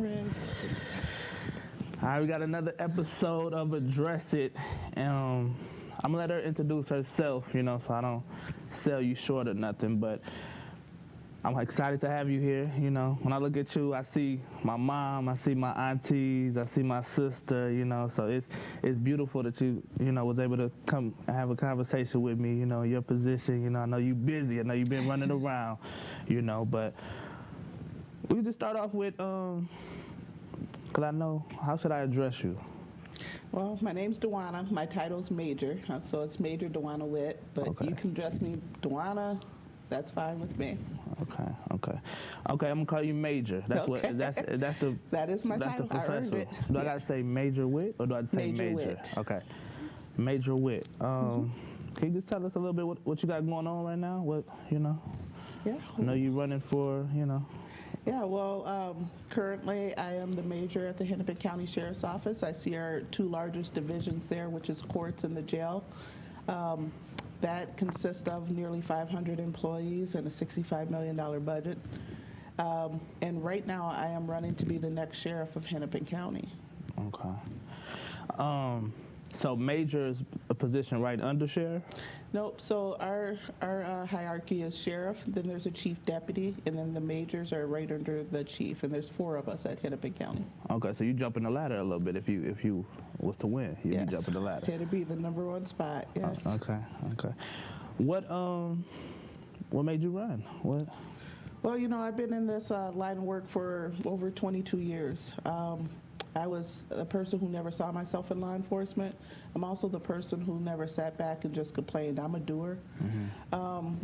Ready. All right, we got another episode of Address It. I'm gonna let her introduce herself, so I don't sell you short or nothing, but I'm excited to have you here. When I look at you, I see my mom, I see my aunties, I see my sister, so it's beautiful that you was able to come and have a conversation with me, your position, I know you busy, I know you've been running around, but we just start off with, because I know, how should I address you? Well, my name's DAWANNA. My title's Major, so it's Major DAWANNA WITT, but Okay. you can address me DAWANNA. That's fine with me. Okay. I'm gonna call you Major. That's Okay. That is my title. I earned it. Do I gotta say Major WITT or do I say Major Major? WITT. Okay. Major WITT. Can you just tell us a little bit what you got going on right now? Yeah. I know you running for, Yeah, well, currently I am the major at the Hennepin County Sheriff's Office. I see our two largest divisions there, which is courts and the jail. That consists of nearly 500 employees and a $65 million budget. And right now I am running to be the next sheriff of Hennepin County. Okay. So Major is a position right under sheriff? Nope, so our hierarchy is sheriff, then there's a chief deputy, and then the majors are right under the chief, and there's 4 of us at Hennepin County. Okay, so you jumping the ladder a little bit if you was to win. You'd Yes. be jumping the ladder. It'd be the #1 spot, yes. Okay. What made you run? What? Well, I've been in this line of work for over 22 years. I was a person who never saw myself in law enforcement. I'm also the person who never sat back and just complained. I'm a doer.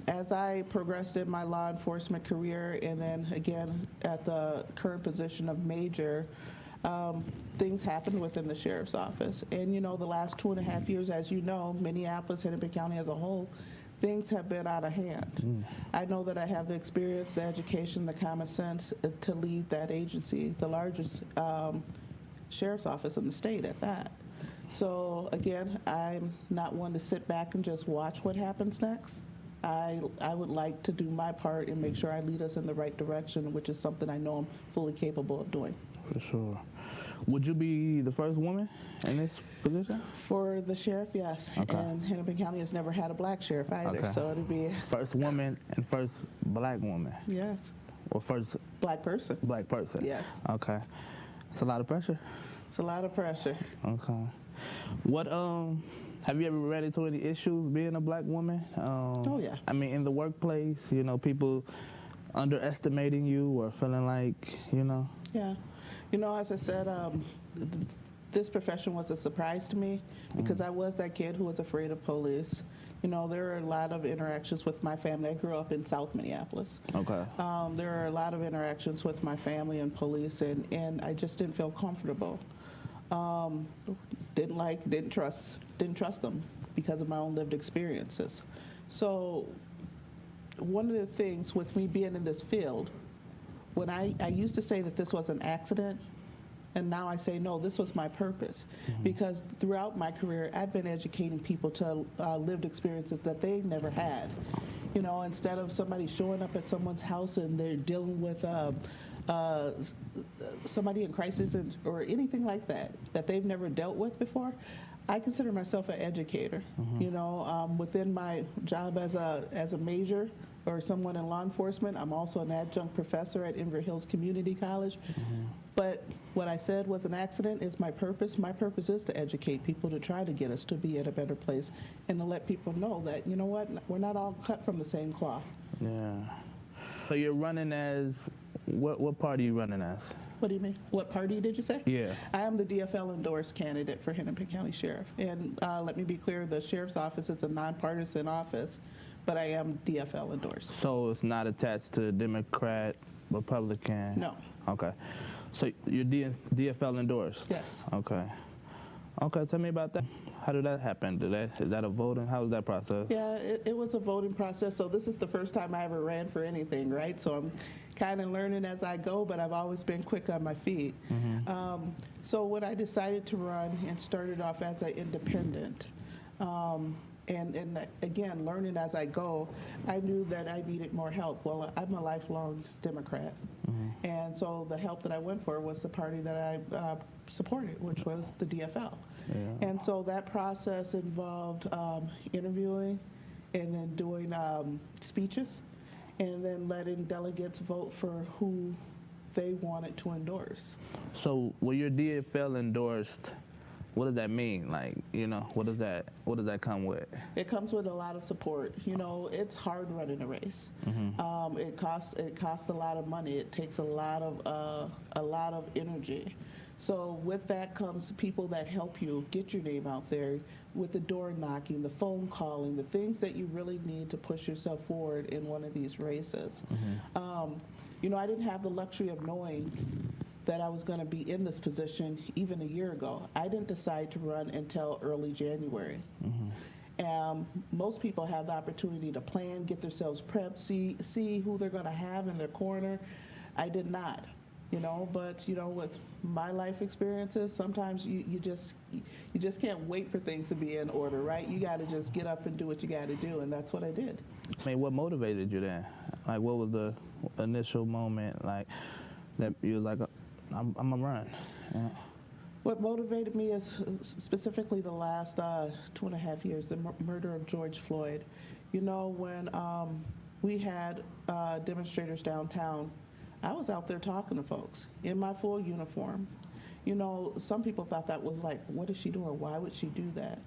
As I progressed in my law enforcement career and then again at the current position of major, things happened within the sheriff's office. And the last 2.5 years, as you know, Minneapolis, Hennepin County as a whole, things have been out of hand. I know that I have the experience, the education, the common sense to lead that agency, the largest sheriff's office in the state at that. So again, I'm not one to sit back and just watch what happens next. I would like to do my part and make sure I lead us in the right direction, which is something I know I'm fully capable of doing. For sure. Would you be the first woman in this position? For the sheriff, yes. Okay. And Hennepin County has never had a black sheriff either, Okay. so it'd be First woman and first black woman? yes. Or first Black person. black person? Yes. Okay. It's a lot of pressure. It's a lot of pressure. Okay. What have you ever ran into any issues being a black woman? Oh yeah. I mean, in the workplace, people underestimating you or feeling like, Yeah. As I said, this profession was a surprise to me because I was that kid who was afraid of police. There are a lot of interactions with my family. I grew up in South Minneapolis. Okay. There are a lot of interactions with my family and police, and I just didn't feel comfortable. Didn't trust them because of my own lived experiences. So one of the things with me being in this field, when I used to say that this was an accident, and now I say, no, this was my purpose. Because throughout my career, I've been educating people to lived experiences that they never had. Instead of somebody showing up at someone's house and they're dealing with somebody in crisis or anything like that they've never dealt with before, I consider myself an educator. Within my job as a major or someone in law enforcement, I'm also an adjunct professor at Inver Hills Community College. But what I said was an accident is my purpose. My purpose is to educate people, to try to get us to be at a better place and to let people know that, we're not all cut from the same cloth. Yeah. So you're running as, what party are you running as? What do you mean? What party did you say? Yeah. I am the DFL Endorsed candidate for Hennepin County Sheriff. And let me be clear, the Sheriff's Office is a nonpartisan office, but I am DFL Endorsed. So it's not attached to Democrat, Republican? No. Okay. So you're DFL Endorsed? Yes. Okay. Tell me about that. How did that happen? Is that a voting? How was that process? Yeah, it was a voting process. So this is the first time I ever ran for anything, right? So I'm kind of learning as I go, but I've always been quick on my feet. So when I decided to run and started off as an independent, And again, learning as I go, I knew that I needed more help. Well, I'm a lifelong Democrat. And so the help that I went for was the party that I supported, which was the DFL. Yeah. And so that process involved interviewing and then doing speeches and then letting delegates vote for who they wanted to endorse. So when your DFL endorsed, what does that mean? Like, you know, what does that come with? It comes with a lot of support. You know, it's hard running a race. It costs a lot of money. It takes a lot of energy. So with that comes people that help you get your name out there, with the door knocking, the phone calling, the things that you really need to push yourself forward in one of these races. You know, I didn't have the luxury of knowing that I was going to be in this position even a year ago. I didn't decide to run until early January. Most people have the opportunity to plan, get themselves prepped, see who they're going to have in their corner. I did not, you know, but you know, with my life experiences, sometimes you just can't wait for things to be in order, right? You got to just get up and do what you got to do, and that's what I did. I mean, what motivated you then? Like, what was the initial moment, like, that you was like, I'm gonna run? Yeah. What motivated me is specifically the last 2.5 years, the murder of George Floyd. You know, when we had demonstrators downtown, I was out there talking to folks in my full uniform. You know, some people thought that was like, what is she doing? Why would she do that?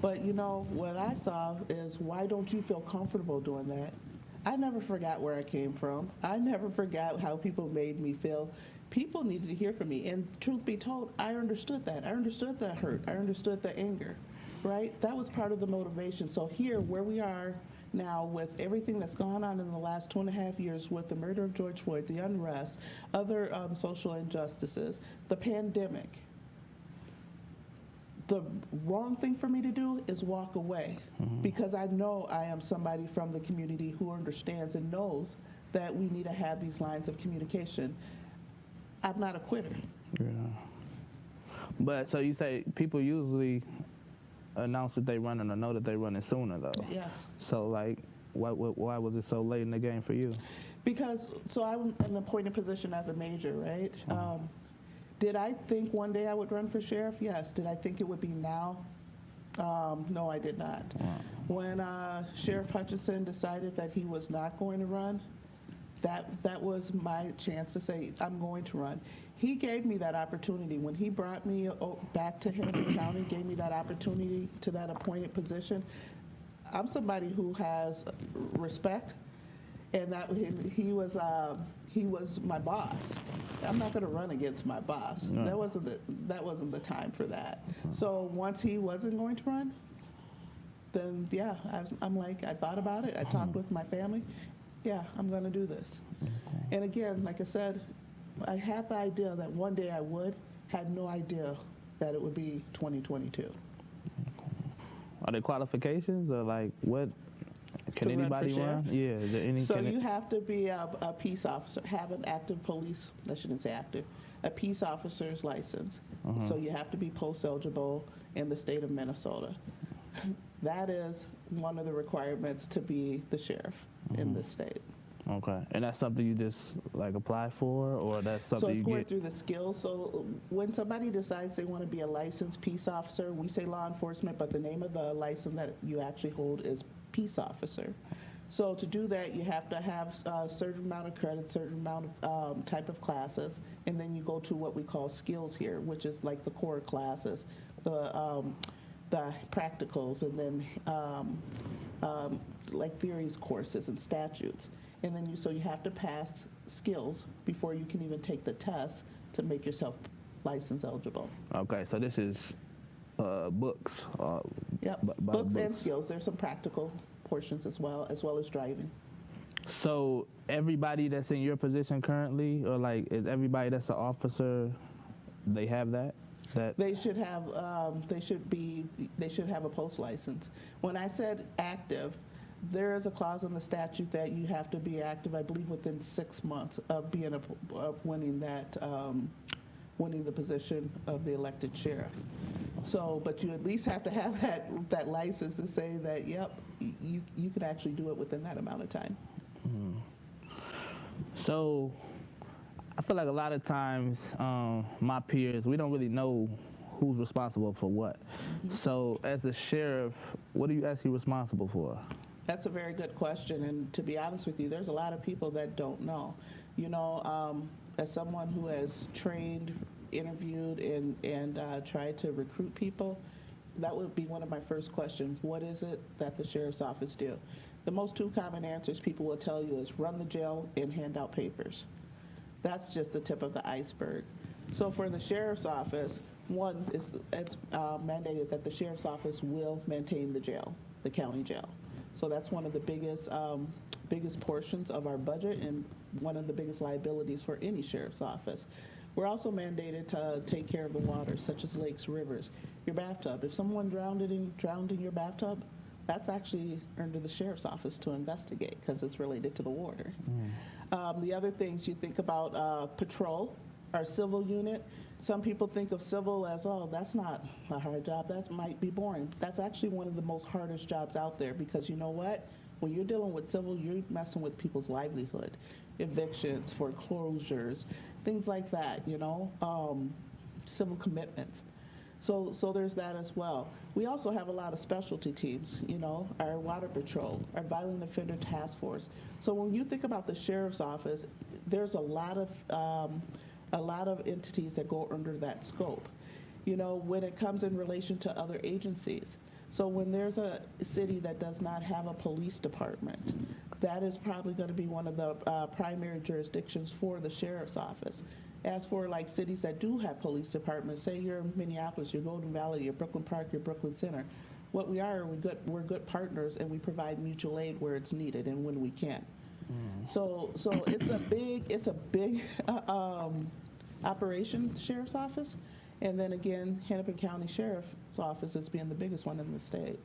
But you know, what I saw is, why don't you feel comfortable doing that? I never forgot where I came from. I never forgot how people made me feel. People needed to hear from me. And truth be told, I understood that. I understood the hurt. I understood the anger, right? That was part of the motivation. So here, where we are now with everything that's gone on in the last 2.5 years with the murder of George Floyd, the unrest, other social injustices, the pandemic, the wrong thing for me to do is walk away, because I know I am somebody from the community who understands and knows that we need to have these lines of communication. I'm not a quitter. Yeah. But so you say people usually announce that they running or know that they running sooner, though. Yes. So like, why was it so late in the game for you? Because, so I'm in an appointed position as a major, right? Did I think one day I would run for sheriff? Yes. Did I think it would be now? No, I did not. When Sheriff Hutchinson decided that he was not going to run, that was my chance to say, I'm going to run. He gave me that opportunity. When he brought me back to Hennepin County, gave me that opportunity to that appointed position. I'm somebody who has respect, and that he was my boss. I'm not going to run against my boss. No. That wasn't the time for that. So once he wasn't going to run, then yeah, I'm like, I thought about it. I talked with my family. Yeah, I'm going to do this. And again, like I said, I had the idea that one day I would, had no idea that it would be 2022. Are there qualifications, or like, what can To run for anybody run? sheriff? Yeah, is there any? So you have to be a peace officer, have an active police, I shouldn't say active, a peace officer's license. So you have to be post eligible in the state of Minnesota. That is one of the requirements to be the sheriff in this state. Okay, and that's something you just like apply for, or that's something So it's you going get? through the skills. So when somebody decides they want to be a licensed peace officer, we say law enforcement, but the name of the license that you actually hold is peace officer. So to do that, you have to have a certain amount of credits, certain amount of type of classes, and then you go to what we call skills here, which is like the core classes, the practicals, and then like theories courses and statutes. And then you have to pass skills before you can even take the test to make yourself license eligible. Okay, so this is books. Yep, books and skills. There's some practical portions as well as driving. So everybody that's in your position currently, or like, is everybody that's an officer, they have that? They should have. They should have a post license. When I said active, there is a clause in the statute that you have to be active, I believe, within 6 months of winning that winning the position of the elected sheriff. So, but you at least have to have that license to say that, yep, you can actually do it within that amount of time. So I feel like a lot of times my peers, we don't really know who's responsible for what. So as a sheriff, what are you actually responsible for? That's a very good question, and to be honest with you, there's a lot of people that don't know. You know, as someone who has trained, interviewed, and tried to recruit people, that would be one of my first questions. What is it that the sheriff's office do? The most two common answers people will tell you is run the jail and hand out papers. That's just the tip of the iceberg. So for the sheriff's office, one, it's mandated that the sheriff's office will maintain the jail, the county jail. So that's one of the biggest portions of our budget and one of the biggest liabilities for any sheriff's office. We're also mandated to take care of the water, such as lakes, rivers, your bathtub. If someone drowned in your bathtub, that's actually under the sheriff's office to investigate because it's related to the water. The other things you think about, patrol, our civil unit. Some people think of civil as, oh, that's not a hard job, that might be boring. That's actually one of the most hardest jobs out there because you know what? When you're dealing with civil, you're messing with people's livelihood, evictions, foreclosures, things like that, you know, civil commitments. So there's that as well. We also have a lot of specialty teams, you know, our water patrol, our violent offender task force. So when you think about the sheriff's office, there's a lot of entities that go under that scope. You know, when it comes in relation to other agencies. So when there's a city that does not have a police department, that is probably going to be one of the primary jurisdictions for the sheriff's office. As for like cities that do have police departments, say you're in Minneapolis, you're Golden Valley, you're Brooklyn Park, you're Brooklyn Center. What we are, we're good partners and we provide mutual aid where it's needed and when we can. So it's a big operation, sheriff's office. And then again, Hennepin County Sheriff's Office is being the biggest one in the state.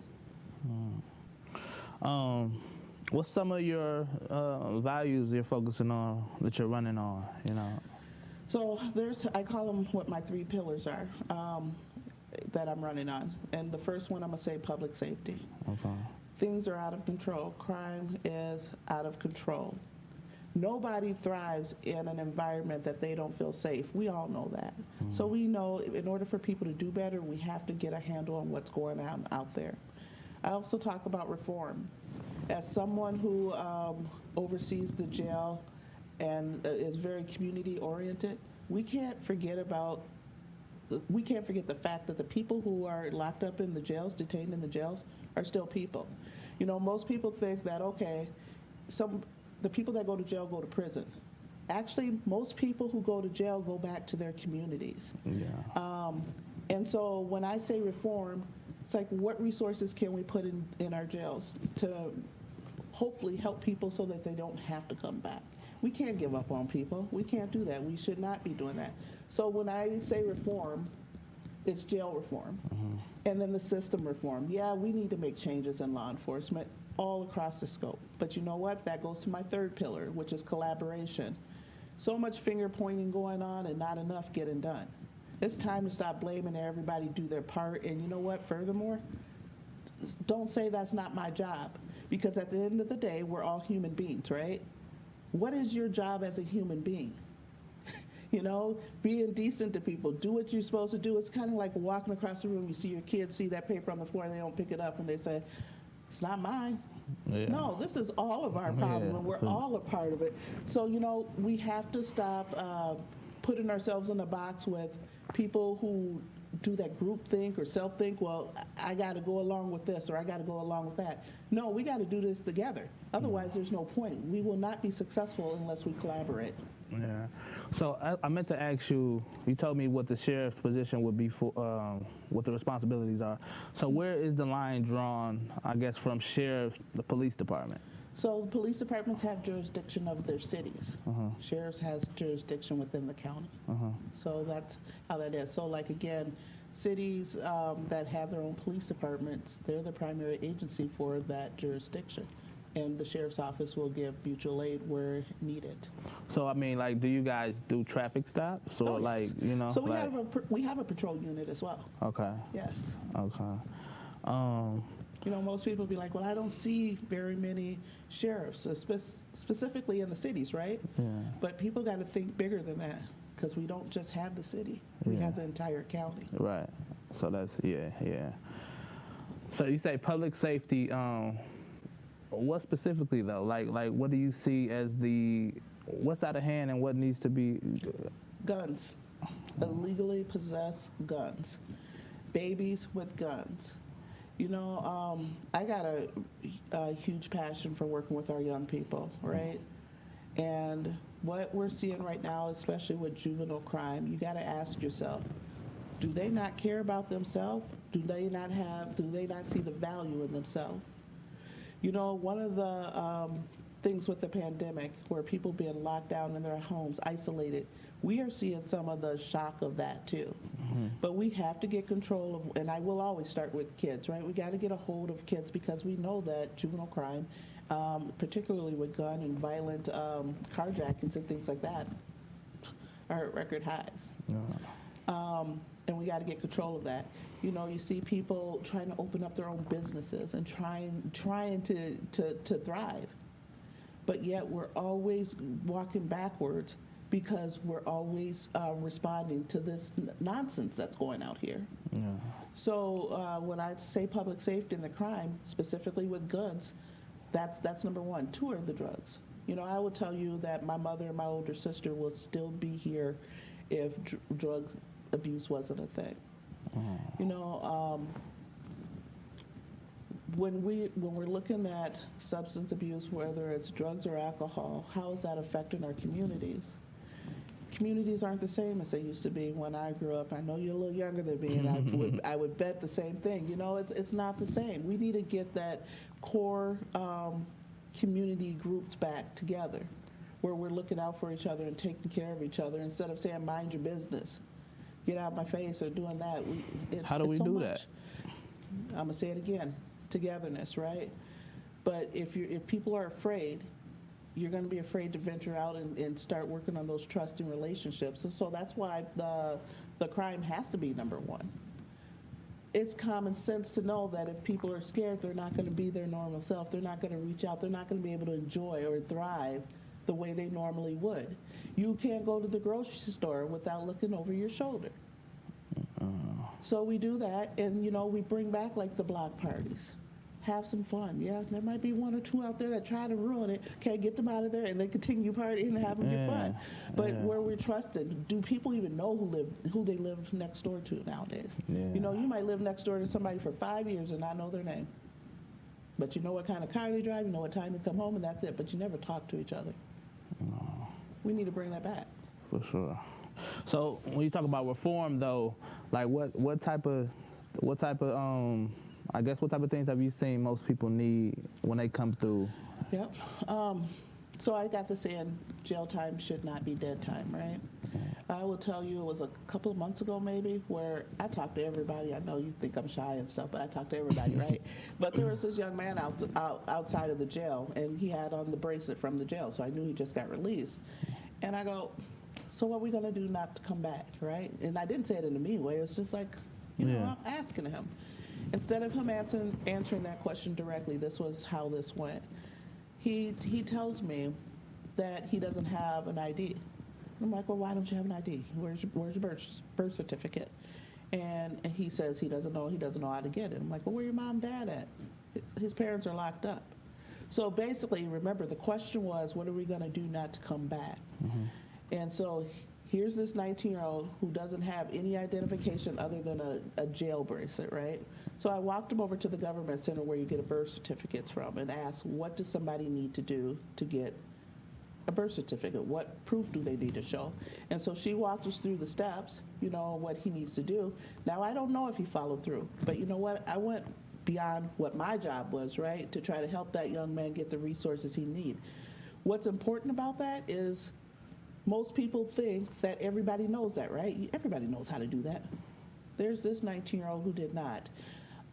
What's some of your values you're focusing on, that you're running on, you know? So I call them what my 3 pillars are that I'm running on. And the first one, I'm gonna say public safety. Okay. Things are out of control. Crime is out of control. Nobody thrives in an environment that they don't feel safe. We all know that. So we know in order for people to do better, we have to get a handle on what's going on out there. I also talk about reform. As someone who oversees the jail and is very community oriented, we can't forget the fact that the people who are locked up in the jails, detained in the jails, are still people. You know, most people think that, okay, the people that go to jail go to prison. Actually, most people who go to jail go back to their communities. Yeah. And so when I say reform, it's like what resources can we put in our jails to hopefully help people so that they don't have to come back. We can't give up on people. We can't do that. We should not be doing that. So when I say reform, it's jail reform. And then the system reform. Yeah, we need to make changes in law enforcement all across the scope. But you know what? That goes to my 3rd pillar, which is collaboration. So much finger pointing going on and not enough getting done. It's time to stop blaming everybody, do their part. And you know what? Furthermore, don't say that's not my job. Because at the end of the day, we're all human beings, right? What is your job as a human being? You know, being decent to people, do what you're supposed to do. It's kind of like walking across the room, you see your kids see that paper on the floor and they don't pick it up and they say, it's not mine. Yeah. No, this is all of our problem and we're all a part of it. So, you know, we have to stop putting ourselves in a box with people who do that group think or self think, well, I got to go along with this or I got to go along with that. No, we got to do this together. Otherwise, there's no point. We will not be successful unless we collaborate. Yeah. So I meant to ask you, you told me what the sheriff's position would be for, what the responsibilities are. So where is the line drawn, I guess, from sheriffs, the police department? So the police departments have jurisdiction of their cities. Sheriffs has jurisdiction within the county. So that's how that is. So like again, cities that have their own police departments, they're the primary agency for that jurisdiction. and the sheriff's office will give mutual aid where needed. So I mean, like, do you guys do traffic stops or Oh, like, yes. you know? So we like, have a patrol unit as well. Okay. Yes. Okay. You know, most people be like, well, I don't see very many sheriffs, specifically in the cities, right? Yeah. But people got to think bigger than that, because we don't just have the city. We Yeah. have the entire county. Right. So that's yeah. So you say public safety. What specifically though? Like what do you see as what's out of hand and what needs to be? Guns. Illegally possessed guns. Babies with guns. You know, I got a huge passion for working with our young people, right? And what we're seeing right now, especially with juvenile crime, you got to ask yourself, do they not care about themselves? Do they not see the value in themselves? You know, one of the things with the pandemic, where people being locked down in their homes, isolated, we are seeing some of the shock of that too. Mm-hmm. But we have to get control of, and I will always start with kids, right? We got to get a hold of kids, because we know that juvenile crime, particularly with gun and violent carjackings and things like that, are at record highs. Yeah. And we got to get control of that. You know, you see people trying to open up their own businesses and trying to thrive, but yet we're always walking backwards, because we're always responding to this nonsense that's going out here. Yeah. So when I say public safety and the crime, specifically with guns, that's number one. Two are the drugs. You know, I will tell you that my mother and my older sister will still be here if drug abuse wasn't a thing. You know, when we're looking at substance abuse, whether it's drugs or alcohol, how is that affecting our communities? Communities aren't the same as they used to be when I grew up. I know you're a little younger than me, and I would bet the same thing. You know, it's not the same. We need to get that core community groups back together, where we're looking out for each other and taking care of each other, instead of saying, mind your business, get out of my face, or doing that. How do we do that? I'm gonna say it again, togetherness, right? But if people are afraid, you're going to be afraid to venture out and start working on those trusting relationships. And so that's why the crime has to be number one. It's common sense to know that if people are scared, they're not going to be their normal self. They're not going to reach out. They're not going to be able to enjoy or thrive the way they normally would. You can't go to the grocery store without looking over your shoulder. So we do that, and you know, we bring back like the block parties. Have some fun. Yeah, there might be one or two out there that try to ruin it. Okay, get them out of there, and they continue partying and having good fun. But where we're trusted, do people even know who they live next door to nowadays? Yeah. You know, you might live next door to somebody for 5 years and not know their name. But you know what kind of car they drive, you know what time they come home, and that's it. But you never talk to each other. No. We need to bring that back. For sure. So when you talk about reform, though, like what type of I guess what type of things have you seen most people need when they come through? Yep. So I got this saying, jail time should not be dead time, right? I will tell you, it was a couple of months ago maybe, where I talked to everybody. I know you think I'm shy and stuff, but I talked to everybody, right? But there was this young man outside of the jail, and he had on the bracelet from the jail, so I knew he just got released. And I go, so what are we going to do not to come back, right? And I didn't say it in a mean way. It was just like, you know, I'm asking him. Instead of him answering that question directly, this was how this went. He tells me that he doesn't have an ID. I'm like, well, why don't you have an ID? Where's your birth certificate? And he says he doesn't know how to get it. I'm like, well, where your mom and dad at? His parents are locked up. So basically, remember, the question was, what are we going to do not to come back? Mm-hmm. And so here's this 19-year-old who doesn't have any identification other than a jail bracelet, right? So I walked him over to the government center where you get a birth certificates from and asked, what does somebody need to do to get a birth certificate? What proof do they need to show? And so she walked us through the steps, you know, what he needs to do. Now, I don't know if he followed through, but you know what? I went beyond what my job was, right, to try to help that young man get the resources he needs. What's important about that is most people think that everybody knows that, right? Everybody knows how to do that. There's this 19-year-old who did not.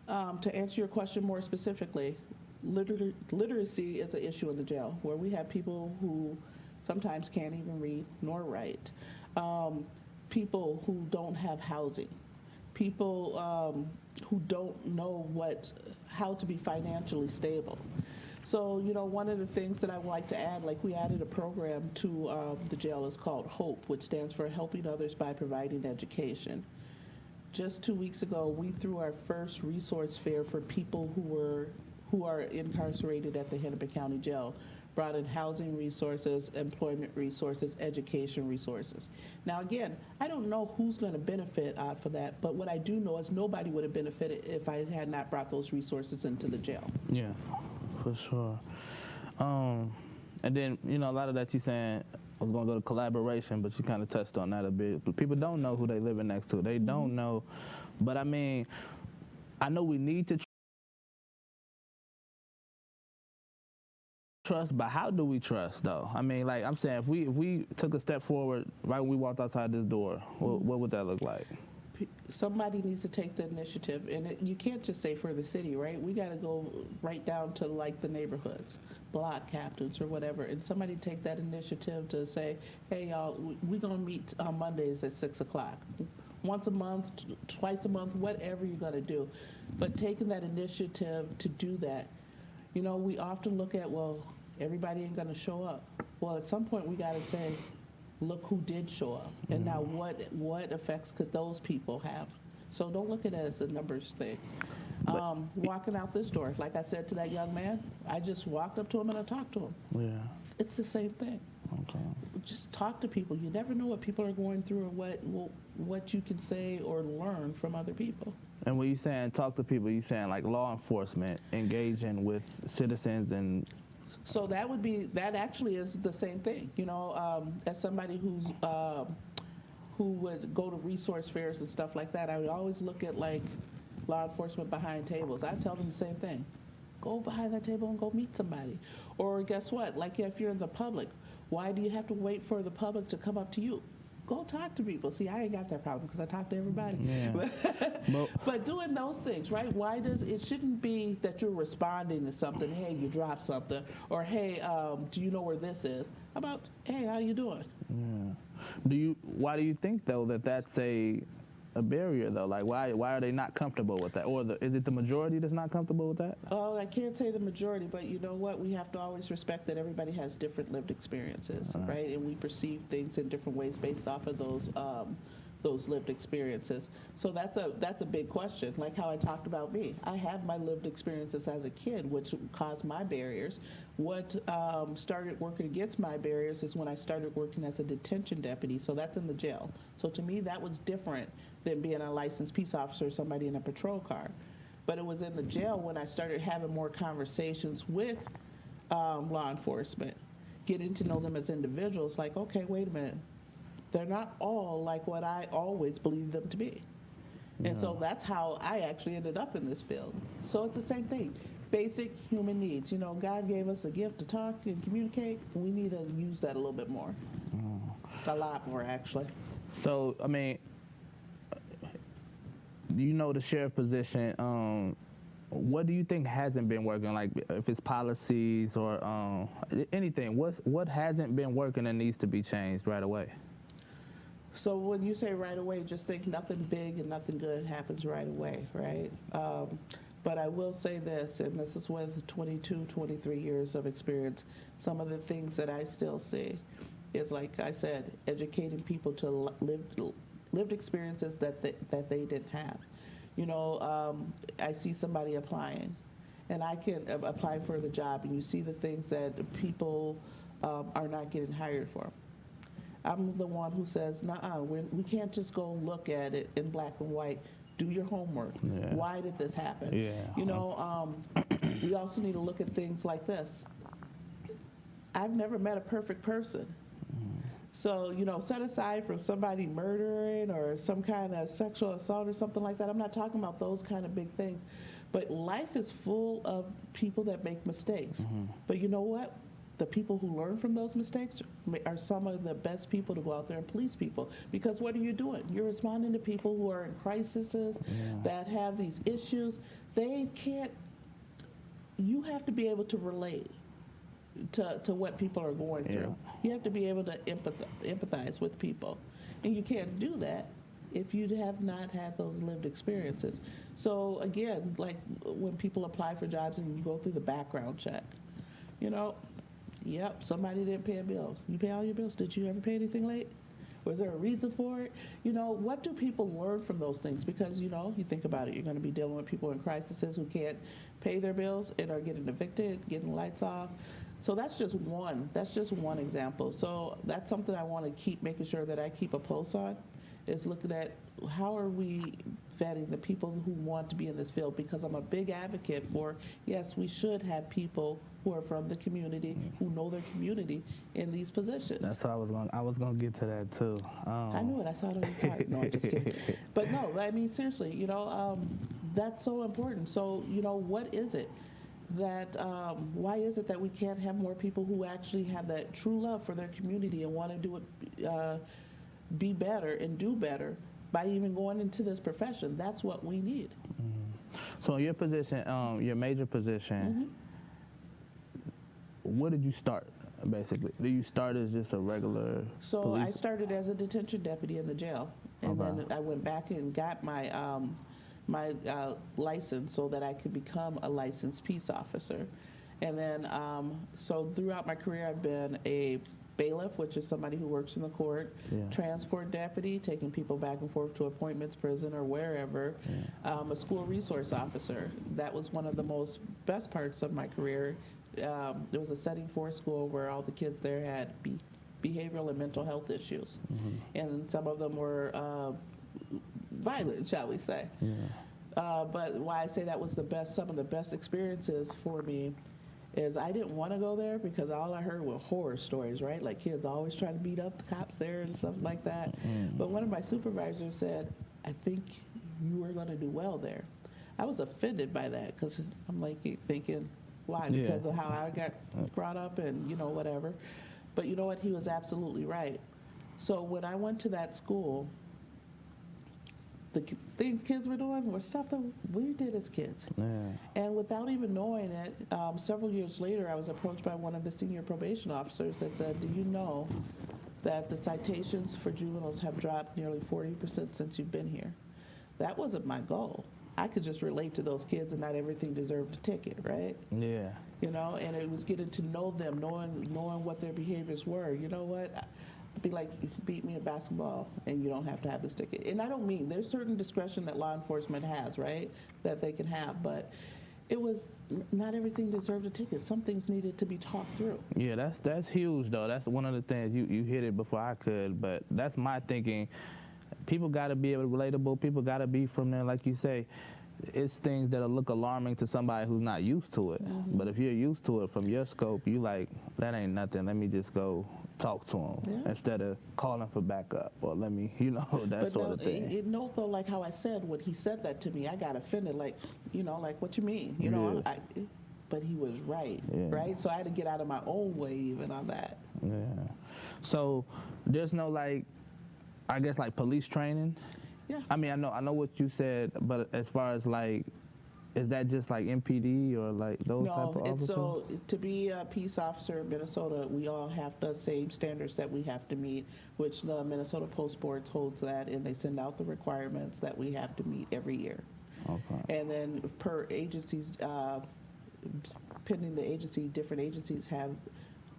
To answer your question more specifically, literacy is an issue in the jail, where we have people who sometimes can't even read nor write, people who don't have housing, people who don't know how to be financially stable. So, one of the things that I would like to add, like we added a program to the jail, is called HOPE, which stands for Helping Others by Providing Education. Just 2 weeks ago, we threw our first resource fair for people who are incarcerated at the Hennepin County Jail. Brought in housing resources, employment resources, education resources. Now again, I don't know who's going to benefit for that, but what I do know is nobody would have benefited if I had not brought those resources into the jail. Yeah, for sure. And then, a lot of that you're saying, I was going to go to collaboration, but you kind of touched on that a bit. But people don't know who they living next to. They don't know. But I mean, I know we need to trust, but how do we trust though? I mean, like I'm saying, if we took a step forward right when we walked outside this door, what would that look like? Somebody needs to take the initiative, and you can't just say for the city, right? We got to go right down to like the neighborhoods, block captains or whatever, and somebody take that initiative to say, hey y'all, we're gonna meet on Mondays at 6 o'clock. Once a month, twice a month, whatever you're gonna do. But taking that initiative to do that, we often look at, well, everybody ain't gonna show up. Well, at some point we gotta say, look who did show up, and now what effects could those people have? So don't look at it as a numbers thing. Walking out this door, like I said to that young man, I just walked up to him and I talked to him. Yeah. It's the same thing. Okay. Just talk to people. You never know what people are going through or what you can say or learn from other people. And when you're saying talk to people, you're saying like law enforcement engaging with citizens and. So that actually is the same thing. As somebody who would go to resource fairs and stuff like that, I would always look at like law enforcement behind tables. I tell them the same thing. Go behind that table and go meet somebody. Or guess what? Like if you're in the public, why do you have to wait for the public to come up to you? Go talk to people. See, I ain't got that problem because I talk to everybody. Yeah. But doing those things, right? It shouldn't be that you're responding to something. Hey, you dropped something, or hey, do you know where this is? How about, hey, how you doing? Yeah. Why do you think though that that's a barrier though? Like why are they not comfortable with that? Or is it the majority that's not comfortable with that? Oh, I can't say the majority, but you know what? We have to always respect that everybody has different lived experiences, right? And we perceive things in different ways based off of those lived experiences. So that's a big question. Like how I talked about me. I have my lived experiences as a kid, which caused my barriers. What started working against my barriers is when I started working as a detention deputy. So that's in the jail. So to me, that was different than being a licensed peace officer or somebody in a patrol car. But it was in the jail when I started having more conversations with law enforcement, getting to know them as individuals, like, okay, wait a minute. They're not all like what I always believed them to be. And so that's how I actually ended up in this field. So it's the same thing. Basic human needs. God gave us a gift to talk and communicate. We need to use that a little bit more. A lot more, actually. So, I mean, the sheriff position, what do you think hasn't been working? Like if it's policies or anything, what hasn't been working and needs to be changed right away? So when you say right away, just think nothing big and nothing good happens right away, right? But I will say this, and this is with 22, 23 years of experience, some of the things that I still see is, like I said, educating people to lived experiences that they didn't have. I see somebody applying, and I can apply for the job, and you see the things that people are not getting hired for. I'm the one who says, nuh-uh, we can't just go look at it in black and white. Do your homework. Yeah. Why did this happen? Yeah. We also need to look at things like this. I've never met a perfect person. So, set aside from somebody murdering or some kind of sexual assault or something like that, I'm not talking about those kind of big things. But life is full of people that make mistakes. But you know what? The people who learn from those mistakes are some of the best people to go out there and police people. Because what are you doing? You're responding to people who are in crises, that have these issues. They can't you have to be able to relate to what people are going through. You have to be able to empathize with people. And you can't do that if you have not had those lived experiences. So again, like when people apply for jobs and you go through the background check, you know, yep, somebody didn't pay a bill. You pay all your bills. Did you ever pay anything late? Was there a reason for it? You know, what do people learn from those things? Because, you know, you think about it, you're going to be dealing with people in crises who can't pay their bills and are getting evicted, getting lights off. So that's just one example. So that's something I want to keep making sure that I keep a pulse on, is looking at how are we vetting the people who want to be in this field, because I'm a big advocate for, yes, we should have people who are from the community, who know their community in these positions. That's what I was gonna get to that too. I knew it, I saw it on your card. No, I'm just kidding. But no, I mean, seriously, you know, that's so important. So, you know, what is it that, why is it that we can't have more people who actually have that true love for their community and want to do it, be better and do better by even going into this profession? That's what we need. So your position, your major position, where did you start, basically? Did you start as just a regular police? I started as a detention deputy in the jail, and then I went back and got my license so that I could become a licensed peace officer. And then, so throughout my career, I've been a bailiff, which is somebody who works in the court, transport deputy, taking people back and forth to appointments, prison, or wherever, a school resource officer. That was one of the best parts of my career. There was a setting for a school where all the kids there had behavioral and mental health issues, and some of them were violent, shall we say. But why I say that was some of the best experiences for me is I didn't want to go there because all I heard were horror stories, right? Like kids always trying to beat up the cops there and stuff like that. But one of my supervisors said, I think you were going to do well there. I was offended by that because I'm like thinking, why? Because of how I got brought up and, you know, whatever. But you know what? He was absolutely right. So when I went to that school, the things kids were doing were stuff that we did as kids. And without even knowing it, several years later, I was approached by one of the senior probation officers that said, do you know that the citations for juveniles have dropped nearly 40% since you've been here? That wasn't my goal. I could just relate to those kids and not everything deserved a ticket, right? Yeah. You know, and it was getting to know them, knowing what their behaviors were. You know what? I'd be like, you beat me at basketball and you don't have to have this ticket. And I don't mean, there's certain discretion that law enforcement has, right, that they can have, but it was not everything deserved a ticket. Some things needed to be talked through. Yeah, that's huge though. That's one of the things, you hit it before I could, but that's my thinking. People got to be able to relatable. People got to be from there, like you say. It's things that'll look alarming to somebody who's not used to it. But if you're used to it from your scope, you like, that ain't nothing. Let me just go talk to them instead of calling for backup or let me, you know, that sort of thing. Note though, like how I said, when he said that to me, I got offended. Like, you know, like what you mean? You know, but he was right, right? So I had to get out of my own way even on that. Yeah. So there's no like, I guess like police training. Yeah. I mean, I know what you said, but as far as like, is that just like MPD or like those type of officers? So to be a peace officer in Minnesota, we all have the same standards that we have to meet, which the Minnesota Post Board holds that, and they send out the requirements that we have to meet every year. Okay. And then per agencies, depending the agency, different agencies have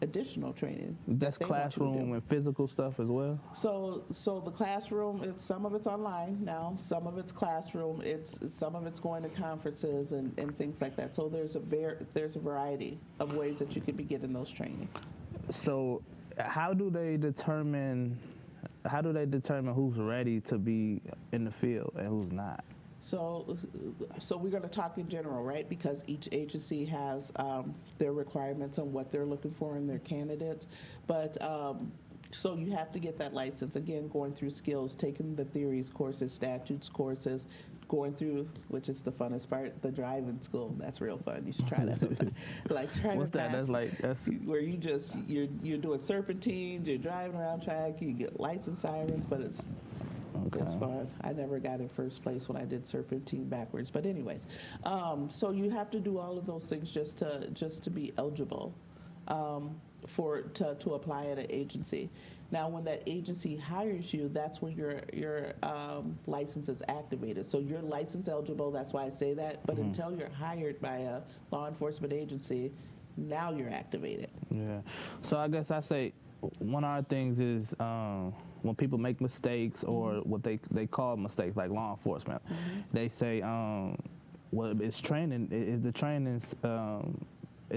additional training. That's classroom and physical stuff as well? So the classroom, some of it's online now, some of it's classroom, some of it's going to conferences and things like that. So there's a variety of ways that you could be getting those trainings. So how do they determine who's ready to be in the field and who's not? So we're going to talk in general, right? Because each agency has their requirements on what they're looking for in their candidates. But so you have to get that license, again, going through skills, taking the theories courses, statutes courses, going through, which is the funnest part, the driving school. That's real fun. You should try that sometime. Like trying What's to pass, that's where you're doing serpentines, you're driving around track, you get lights and sirens, but it's It's fun. I never got in first place when I did serpentine backwards. But anyways, so you have to do all of those things just to be eligible to apply at an agency. Now, when that agency hires you, that's when your license is activated. So you're license eligible. That's why I say that. But until you're hired by a law enforcement agency, now you're activated. Yeah. So I guess I say one of our things is when people make mistakes or what they call mistakes, like law enforcement, they say, well, it's training. Is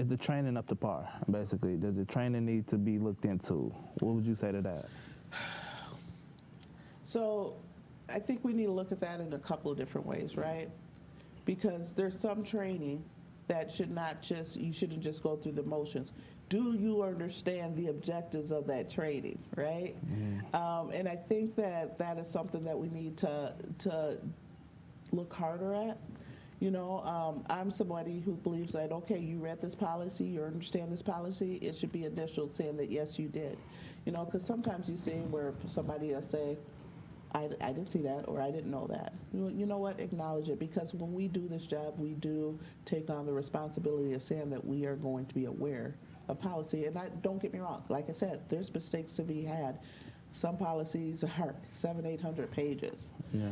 the training up to par, basically? Does the training need to be looked into? What would you say to that? So I think we need to look at that in a couple of different ways, right? Because there's some training that you shouldn't just go through the motions. Do you understand the objectives of that training, right? And I think that is something that we need to look harder at. You know, I'm somebody who believes that, okay, you read this policy, you understand this policy, it should be initial saying that, yes, you did. You know, because sometimes you see where somebody will say, I didn't see that, or I didn't know that. You know what? Acknowledge it, because when we do this job, we do take on the responsibility of saying that we are going to be aware of policy. And don't get me wrong, like I said, there's mistakes to be had. Some policies are 700-800 pages. Yeah.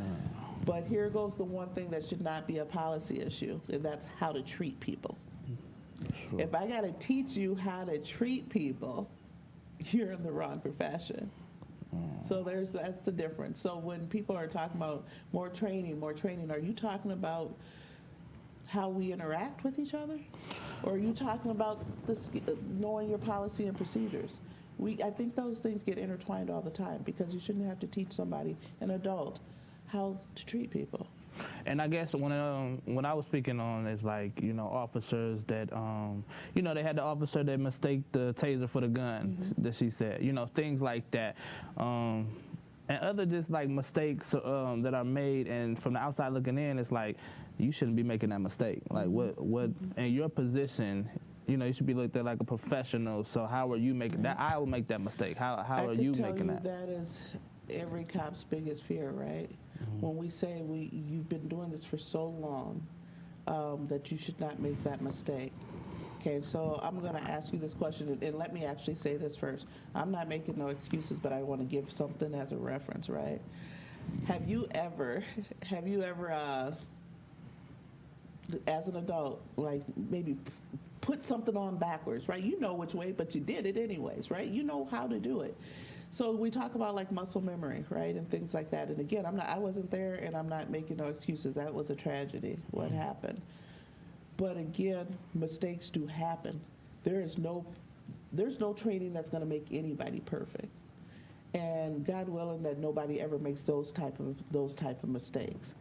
But here goes the one thing that should not be a policy issue, and that's how to treat people. Sure. If I got to teach you how to treat people, you're in the wrong profession. So that's the difference. So when people are talking about more training, are you talking about how we interact with each other? Or are you talking about knowing your policy and procedures? I think those things get intertwined all the time, because you shouldn't have to teach somebody, an adult, how to treat people. And I guess when I was speaking on is like, you know, officers that, you know, they had the officer that mistake the taser for the gun that she said, you know, things like that. And other just like mistakes that are made, and from the outside looking in, it's like, you shouldn't be making that mistake. Like what in your position, you know, you should be looked at like a professional. So how are you making that? I would make that mistake. How are you making that? That is every cop's biggest fear, right? When we say you've been doing this for so long that you should not make that mistake. Okay, so I'm going to ask you this question, and let me actually say this first. I'm not making no excuses, but I want to give something as a reference, right? Have you ever, as an adult, like maybe put something on backwards, right? You know which way, but you did it anyways, right? You know how to do it. So we talk about like muscle memory, right, and things like that. And again, I wasn't there, and I'm not making no excuses. That was a tragedy, what happened. But again, mistakes do happen. There's no training that's going to make anybody perfect. And God willing that nobody ever makes those type of mistakes,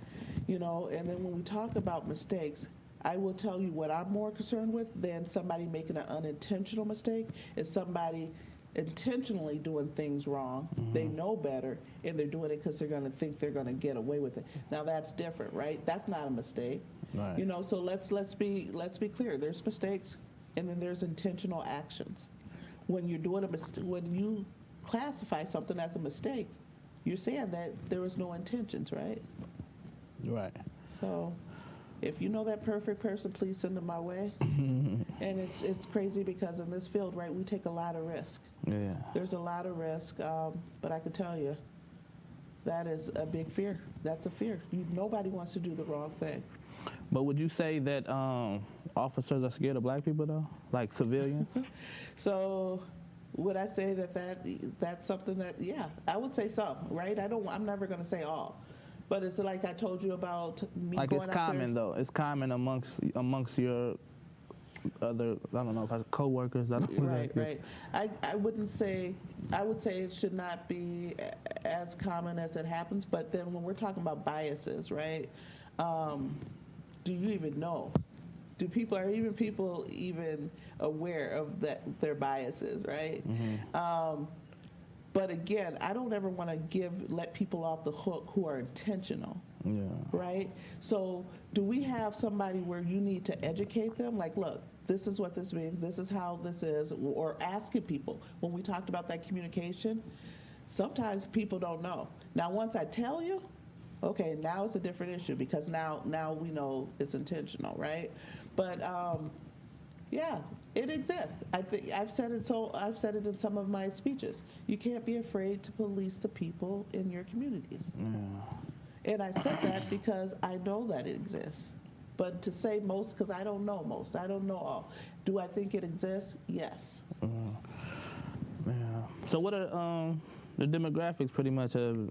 you know. And then when we talk about mistakes, I will tell you what I'm more concerned with than somebody making an unintentional mistake is somebody intentionally doing things wrong. They know better, and they're doing it because they're going to think they're going to get away with it. Now that's different, right? That's not a mistake, right. You know. So let's be clear. There's mistakes, and then there's intentional actions. When you're doing when you classify something as a mistake, you're saying that there was no intentions, right? Right. So if you know that perfect person, please send them my way. And it's crazy because in this field, right, we take a lot of risk. Yeah. There's a lot of risk, but I can tell you, that is a big fear. That's a fear. Nobody wants to do the wrong thing. But would you say that officers are scared of black people, though? Like civilians? So would I say that's something that, yeah, I would say some, right? I'm never going to say all. But it's like I told you about me like going it's common, though. It's common amongst your other, I don't know, co-workers. Right. I wouldn't say, I would say it should not be as common as it happens, but then when we're talking about biases, right, do you even know? Are people even aware of their biases, right? But again, I don't ever want to let people off the hook who are intentional. Yeah. Right? So do we have somebody where you need to educate them? Like, look, this is what this means. This is how this is. Or asking people. When we talked about that communication, Sometimes people don't know. Now, once I tell you, okay, now it's a different issue because now we know it's intentional, right? But yeah, it exists. I think I've said it. So I've said it in some of my speeches. You can't be afraid to police the people in your communities. And I said that because I know that it exists. But to say most, because I don't know most, I don't know all. Do I think it exists? Yes. Yeah. So what are the demographics pretty much of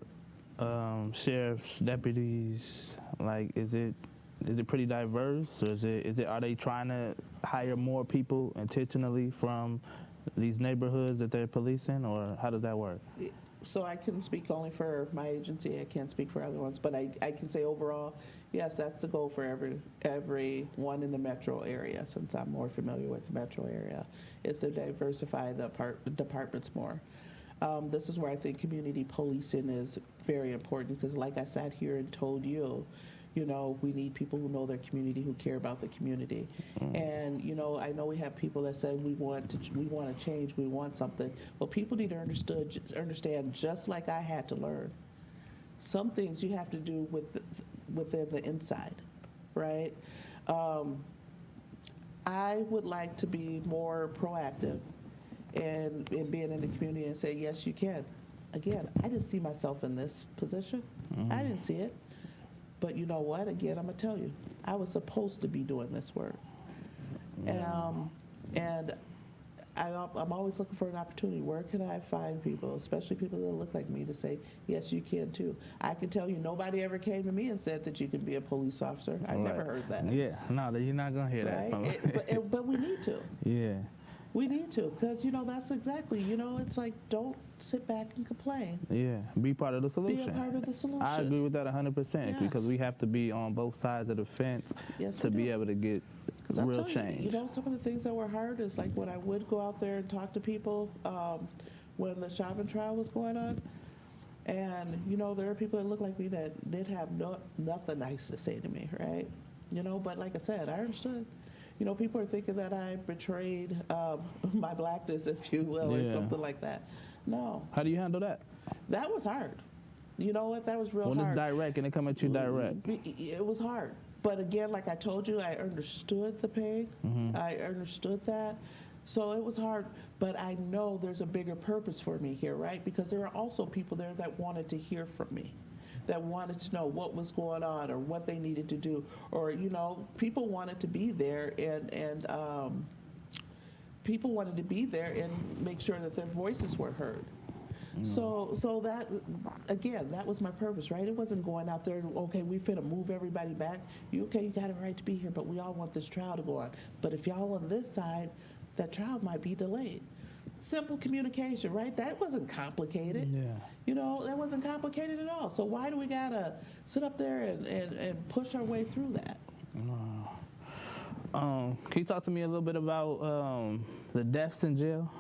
sheriffs, deputies? Like, is it pretty diverse, or are they trying to hire more people intentionally from these neighborhoods that they're policing, or how does that work? So I can speak only for my agency. I can't speak for other ones, but I can say overall, yes, that's the goal for everyone in the metro area, since I'm more familiar with the metro area, is to diversify the departments more. This is where I think community policing is very important, because like I sat here and told you, we need people who know their community, who care about the community. And, I know we have people that say we want to change, we want something. Well, people need to understand, just like I had to learn, some things you have to do within the inside, right? I would like to be more proactive and being in the community and say, yes, you can. Again, I didn't see myself in this position. I didn't see it. But you know what? Again, I'm going to tell you, I was supposed to be doing this work. And I'm always looking for an opportunity. Where can I find people, especially people that look like me, to say, yes, you can too. I can tell you, nobody ever came to me and said that you can be a police officer. I've never heard that. Yeah, no, you're not going to hear that from me. But we need to. Yeah. We need to, because, that's exactly, it's like, don't sit back and complain. Yeah, be part of the solution. Be a part of the solution. I agree with that 100%, Yes. because we have to be on both sides of the fence to be able to get real change. Some of the things that were hard is like when I would go out there and talk to people when the Chauvin trial was going on, and, there are people that look like me that did have nothing nice to say to me, right? But like I said, I understood. People are thinking that I betrayed my blackness, if you will, or something like that. No. How do you handle that? That was hard. You know what? That was real hard. When it's direct and it come at you direct. It was hard. But again, like I told you, I understood the pain. I understood that. So it was hard. But I know there's a bigger purpose for me here, right? Because there are also people there that wanted to hear from me, that wanted to know what was going on or what they needed to do. Or, people wanted to be there and people wanted to be there and make sure that their voices were heard. So that, again, that was my purpose, right? It wasn't going out there, okay, we finna move everybody back. You got a right to be here, but we all want this trial to go on. But if y'all on this side, that trial might be delayed. Simple communication, right? That wasn't complicated. Yeah. That wasn't complicated at all. So why do we gotta sit up there and push our way through that? Can you talk to me a little bit about the deaths in jail,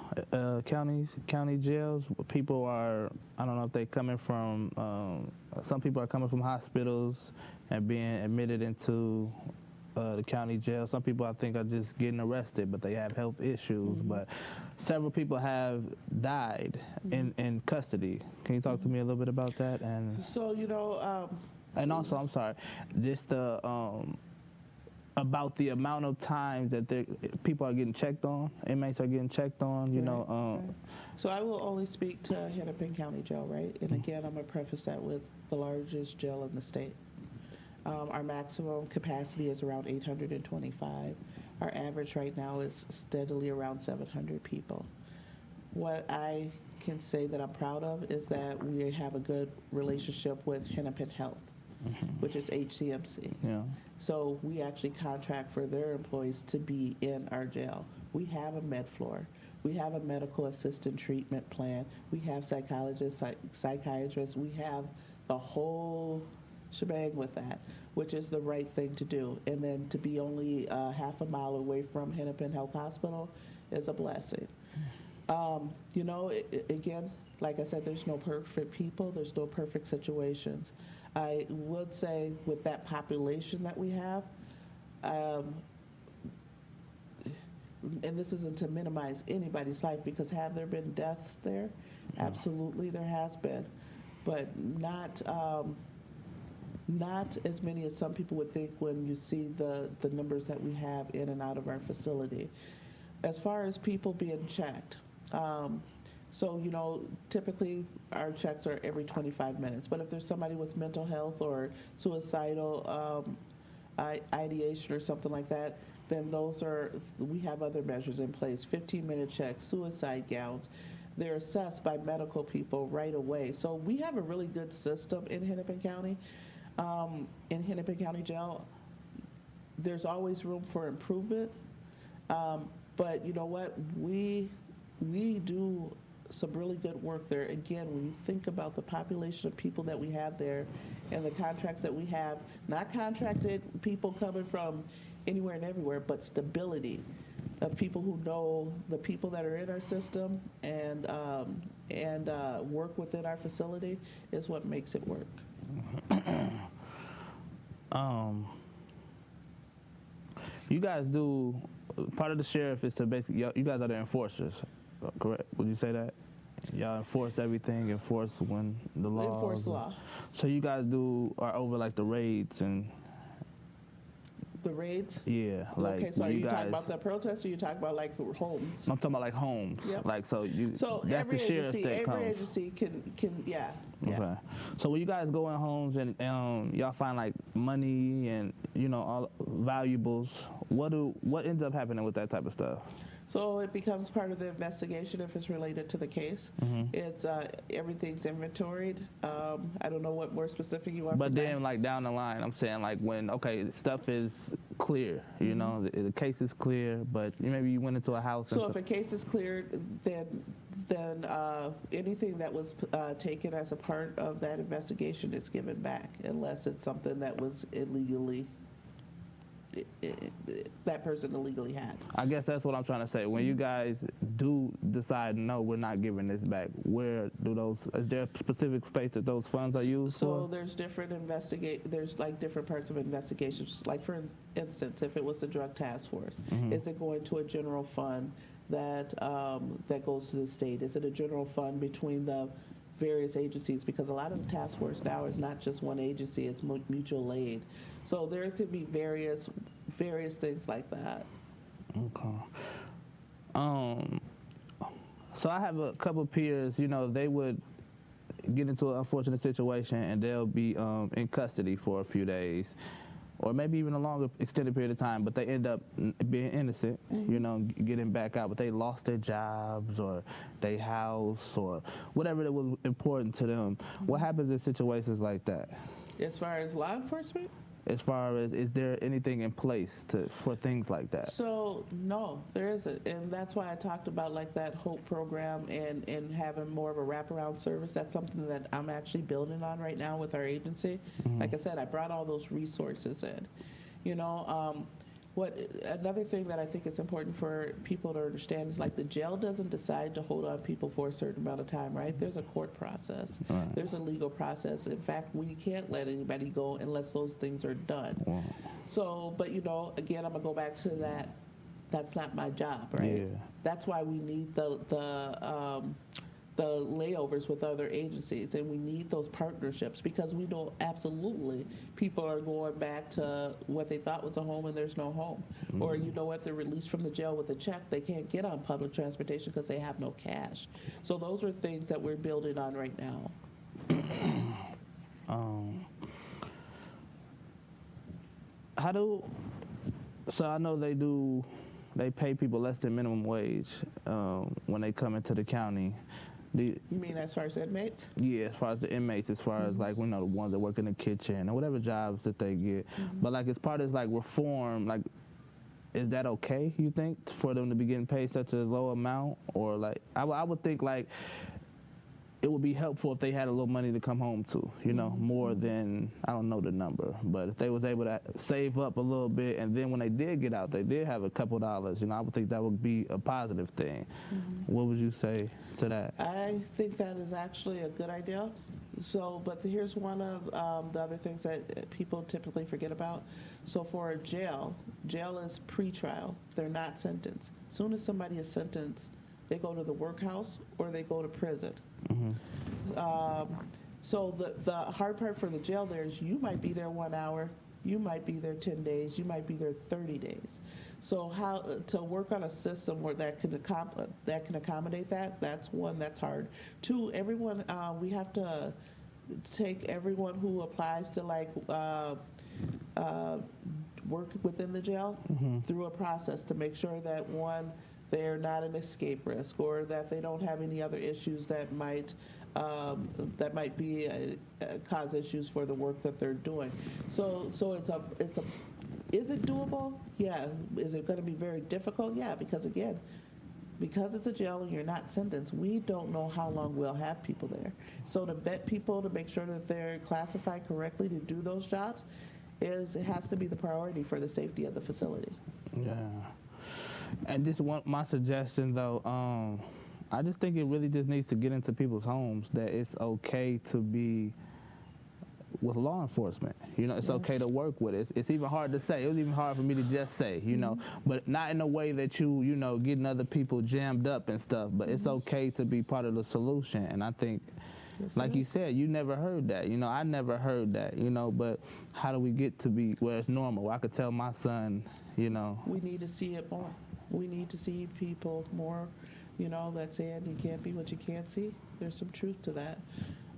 county jails? People are, I don't know if they're coming from, some people are coming from hospitals and being admitted into the county jail. Some people, I think, are just getting arrested, but they have health issues. But several people have died in custody. Can you talk to me a little bit about that? And so, and also, I'm sorry, just about the amount of times that people are getting checked on, inmates are getting checked on, Right. So I will only speak to Hennepin County Jail, right? And again, I'm going to preface that with the largest jail in the state. Our maximum capacity is around 825. Our average right now is steadily around 700 people. What I can say that I'm proud of is that we have a good relationship with Hennepin Health, which is HCMC. Yeah. So we actually contract for their employees to be in our jail. We have a med floor. We have a medical assistant treatment plan. We have psychologists, psychiatrists. We have the whole shebang with that, which is the right thing to do. And then to be only half a mile away from Hennepin Health Hospital is a blessing. Again, like I said, there's no perfect people. There's no perfect situations. I would say with that population that we have, and this isn't to minimize anybody's life, because have there been deaths there? Absolutely, there has been, but not as many as some people would think when you see the numbers that we have in and out of our facility. As far as people being checked, so, you know, typically our checks are every 25 minutes, but if there's somebody with mental health or suicidal ideation or something like that, then we have other measures in place, 15-minute checks, suicide gowns. They're assessed by medical people right away. So we have a really good system in Hennepin County. In Hennepin County Jail, there's always room for improvement. But you know what? We do some really good work there. Again, when you think about the population of people that we have there and the contracts that we have, not contracted people coming from anywhere and everywhere, but stability of people who know the people that are in our system and work within our facility is what makes it work. You guys do, part of the sheriff is to basically, you guys are the enforcers, correct? Would you say that? Y'all enforce everything, enforce when the law. Enforce law. So you guys are over like the raids and. The raids? Yeah. Like okay, so are you talking about the protests, or you talking about like homes? I'm talking about like homes. Yep. Like, so that's every the sheriff agency, that comes. every agency can, yeah. Okay. So when you guys go in homes and y'all find like money and, you know, all valuables, what ends up happening with that type of stuff? So it becomes part of the investigation if it's related to the case. It's everything's inventoried. I don't know what more specific you want. But then, like down the line, I'm saying like when stuff is clear, you know, the case is clear, but maybe you went into a house. So if a case is cleared, then anything that was taken as a part of that investigation is given back, unless it's something that was illegally. That person illegally had. I guess that's what I'm trying to say. When you guys do decide, no, we're not giving this back, where do is there a specific space that those funds are used for? So there's there's like different parts of investigations. Like for instance, if it was the drug task force, is it going to a general fund that goes to the state? Is it a general fund between the various agencies? Because a lot of the task force now is not just one agency, it's mutual aid. So there could be various things like that. Okay. So I have a couple peers, you know, they would get into an unfortunate situation and they'll be in custody for a few days, or maybe even a longer extended period of time, but they end up being innocent, you know, getting back out, but they lost their jobs or their house or whatever that was important to them. What happens in situations like that? As far as law enforcement? As far as, is there anything in place for things like that? So no, there isn't, and that's why I talked about like that HOPE program and having more of a wraparound service. That's something that I'm actually building on right now with our agency. Like I said, I brought all those resources in. You know, another thing that I think it's important for people to understand is like the jail doesn't decide to hold on people for a certain amount of time, right? There's a court process. Right. There's a legal process. In fact, we can't let anybody go unless those things are done. Wow. So, but you know, again, I'm gonna go back to that. That's not my job, right? Yeah. That's why we need the layovers with other agencies, and we need those partnerships, because we know absolutely people are going back to what they thought was a home and there's no home. Or you know what, they're released from the jail with a check, they can't get on public transportation because they have no cash. So those are things that we're building on right now. So I know they pay people less than minimum wage when they come into the county. You mean as far as inmates? Yeah, as far as the inmates, as far as like, we know the ones that work in the kitchen or whatever jobs that they get. But like as part of like reform, like, is that okay, you think, for them to be getting paid such a low amount? Or like, I would think like it would be helpful if they had a little money to come home to, you know, more than, I don't know the number, but if they was able to save up a little bit, and then when they did get out, they did have a couple dollars, you know, I would think that would be a positive thing. What would you say to that? I think that is actually a good idea. So, but here's one of the other things that people typically forget about. So for a jail is pre-trial. They're not sentenced. Soon as somebody is sentenced, they go to the workhouse or they go to prison. So the hard part for the jail there is you might be there 1 hour, you might be there 10 days, you might be there 30 days. So how to work on a system where that can accommodate that? That's one that's hard. Two, everyone we have to take everyone who applies to like work within the jail through a process to make sure that one, they're not an escape risk, or that they don't have any other issues that might be cause issues for the work that they're doing. So is it doable? Yeah. Is it going to be very difficult? Yeah, because again, because it's a jail and you're not sentenced, we don't know how long we'll have people there. So to vet people to make sure that they're classified correctly to do those jobs it has to be the priority for the safety of the facility. Yeah. And just my suggestion though, I just think it really just needs to get into people's homes that it's okay to be with law enforcement. You know, it's okay to work with it. It's even hard to say. It was even hard for me to just say, you know, but not in a way that you know, getting other people jammed up and stuff, but it's okay to be part of the solution. And I think, like you said, you never heard that. You know, I never heard that, you know, but how do we get to be where it's normal? Where I could tell my son, you know. We need to see it more. We need to see people more, you know, that saying you can't be what you can't see. There's some truth to that.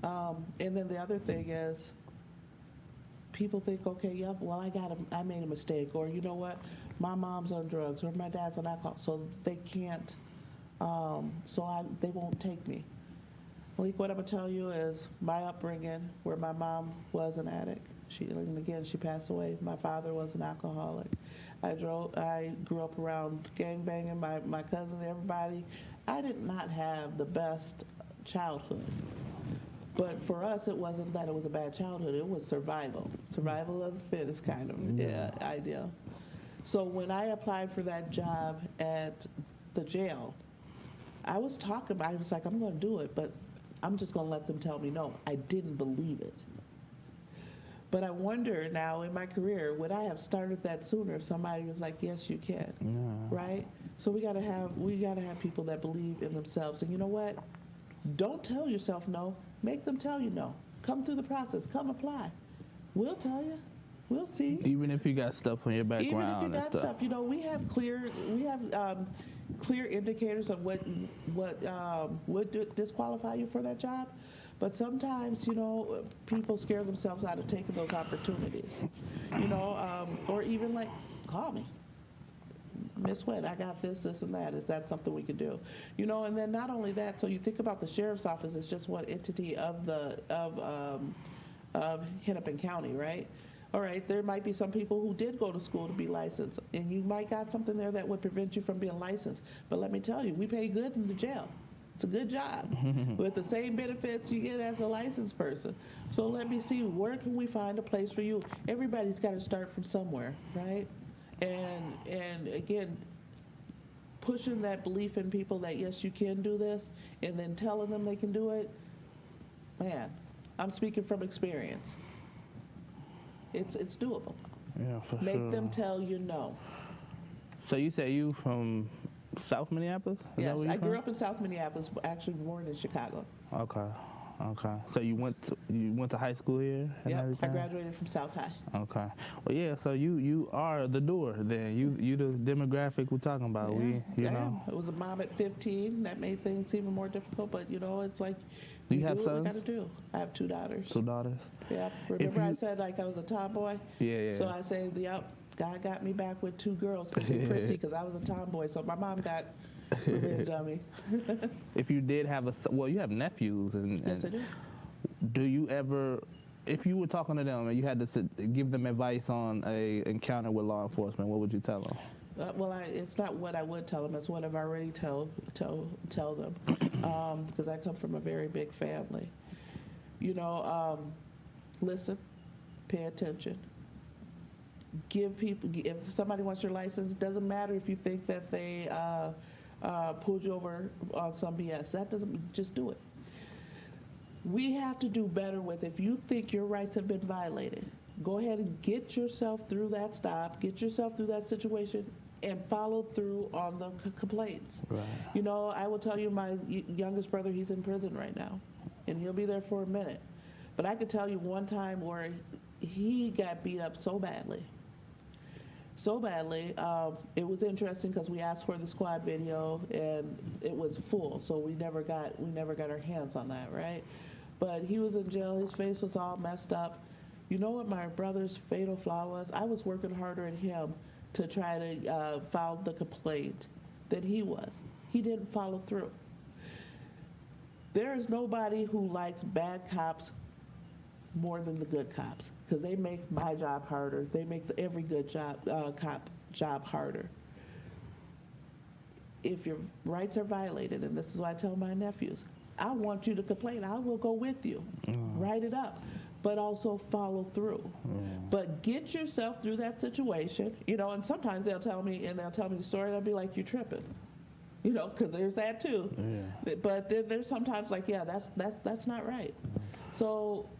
And then the other thing is, people think, okay, yep, well, I made a mistake, or you know what, my mom's on drugs, or my dad's on alcohol, so they can't, they won't take me. Like, what I'm gonna tell you is my upbringing, where my mom was an addict. She passed away. My father was an alcoholic. I grew up around gangbanging, my cousin, everybody. I did not have the best childhood. But for us, it wasn't that it was a bad childhood. It was survival of the fittest kind of idea. So when I applied for that job at the jail, I was like, I'm going to do it, but I'm just going to let them tell me no. I didn't believe it. But I wonder now in my career, would I have started that sooner if somebody was like, yes, you can, right? So we gotta have people that believe in themselves. And you know what? Don't tell yourself no. Make them tell you no. Come through the process. Come apply. We'll tell you. We'll see. Even if you got stuff on your background. Even if you got stuff, you know, we have clear indicators of what would disqualify you for that job. But sometimes, you know, people scare themselves out of taking those opportunities. You know, or even like, call me. Miss Witt, I got this, and that. Is that something we could do? You know, and then not only that, so you think about the sheriff's office as just one entity of Hennepin County, right? All right, there might be some people who did go to school to be licensed, and you might got something there that would prevent you from being licensed. But let me tell you, we pay good in the jail. It's a good job with the same benefits you get as a licensed person. So let me see, where can we find a place for you? Everybody's got to start from somewhere, right? And again, pushing that belief in people that yes, you can do this, and then telling them they can do it. Man, I'm speaking from experience. It's doable. Yeah, for sure. Make them tell you no. So you say you from South Minneapolis? Yes, I grew up in South Minneapolis, but actually born in Chicago. Okay. So you went to high school here? Yep, I graduated from South High. Okay. Well, yeah. So you are the doer then. You the demographic we're talking about. Yeah, you know. It was a mom at 15 that made things even more difficult. But you know, it's like Do you have what sons? we gotta do. I have 2 daughters. 2 daughters. Yeah. Remember I said like I was a tomboy? Yeah. So I said, yep, God got me back with 2 girls because I was a tomboy. So my mom got revenge on me. If you did have you have nephews and Yes, I do. Do you ever, if you were talking to them and you had to give them advice on a encounter with law enforcement, what would you tell them? Well, it's not what I would tell them. It's what I've already tell them, because I come from a very big family. You know, listen, pay attention. Give people. If somebody wants your license, doesn't matter if you think that they pulled you over on some BS. That doesn't. Just do it. We have to do better with, if you think your rights have been violated, go ahead and get yourself through that stop, get yourself through that situation, and follow through on the complaints. Right. You know, I will tell you, my youngest brother, he's in prison right now, and he'll be there for a minute. But I could tell you one time where he got beat up so badly. It was interesting because we asked for the squad video and it was full, so we never got our hands on that, right? But he was in jail, his face was all messed up. You know what my brother's fatal flaw was? I was working harder at him to try to file the complaint than he was. He didn't follow through. There is nobody who likes bad cops more than the good cops, because they make my job harder. They make every good cop job harder. If your rights are violated, and this is what I tell my nephews, I want you to complain. I will go with you. Write it up, but also follow through. But get yourself through that situation, you know, and sometimes they'll tell me the story, and I'll be like, you're tripping. You know, because there's that too. But then there's sometimes like, yeah, that's not right. So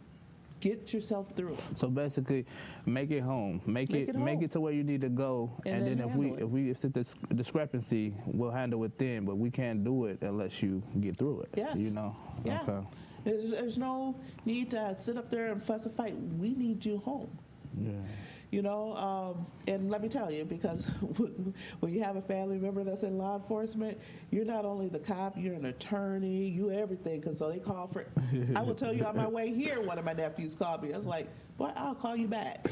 get yourself through it. So basically, make it home. Make it to where you need to go, and then if we sit this discrepancy, we'll handle it then. But we can't do it unless you get through it. Yes. You know. Yeah. Okay. There's no need to sit up there and fuss and fight. We need you home. Yeah. You know, and let me tell you, because when you have a family member that's in law enforcement, you're not only the cop, you're an attorney, you everything, because so they call for, I will tell you on my way here, one of my nephews called me. I was like, boy, I'll call you back.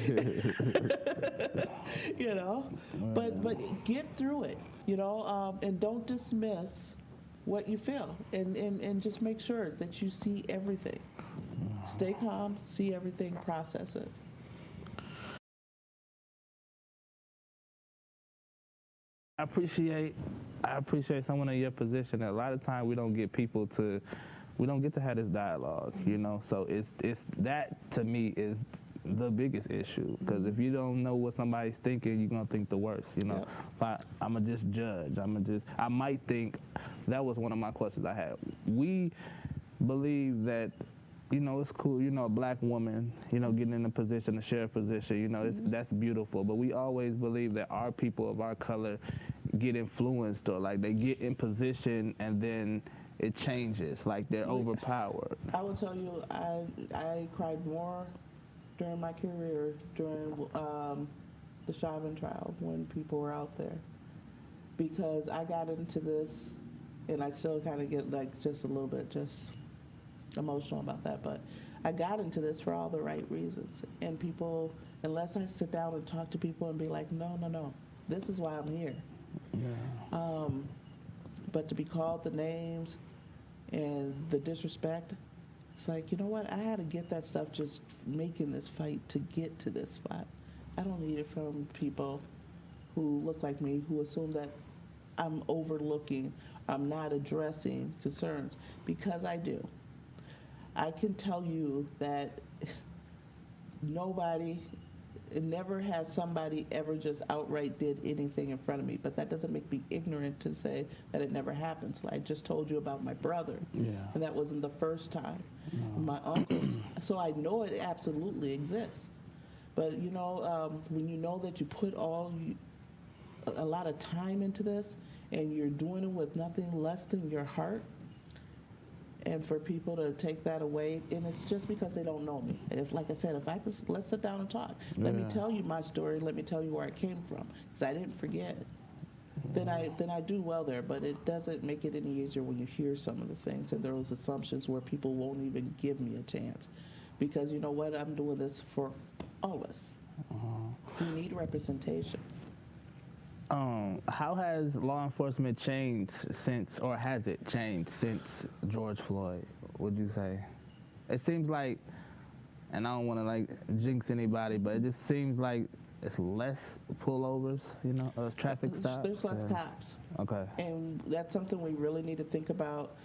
You know, but get through it, you know, and don't dismiss what you feel, and just make sure that you see everything. Stay calm, see everything, process it. I appreciate someone in your position. A lot of times we don't get to have this dialogue, you know. So it's that to me is the biggest issue, because if you don't know what somebody's thinking, you're gonna think the worst, you know. Yep. I'ma just judge. I might think. That was one of my questions I had. We believe that, you know, it's cool, you know, a black woman, you know, getting in a position, a sheriff position, you know, that's beautiful. But we always believe that our people of our color get influenced, or like they get in position and then it changes, like they're overpowered. I will tell you, I cried more during my career, during the Chauvin trial, when people were out there. Because I got into this, and I still kind of get like just a little bit just emotional about that, but I got into this for all the right reasons. And people, unless I sit down and talk to people and be like, no, this is why I'm here. Yeah. But to be called the names and the disrespect, it's like, you know what? I had to get that stuff just making this fight to get to this spot. I don't need it from people who look like me, who assume that I'm overlooking, I'm not addressing concerns, because I do. I can tell you that never has somebody ever just outright did anything in front of me, but that doesn't make me ignorant to say that it never happens. I just told you about my brother, and that wasn't the first time. No. My uncles, so I know it absolutely exists. But you know, when you know that you put a lot of time into this, and you're doing it with nothing less than your heart, and for people to take that away, and it's just because they don't know me. If, like I said, let's sit down and talk. Let me tell you my story. Let me tell you where I came from, because I didn't forget. Then I do well there. But it doesn't make it any easier when you hear some of the things and those assumptions where people won't even give me a chance, because you know what? I'm doing this for all of us. We need representation. How has law enforcement changed since, or has it changed since George Floyd, would you say? It seems like, and I don't want to like jinx anybody, but it just seems like it's less pullovers, you know, traffic stops. There's less cops. Okay. And that's something we really need to think about,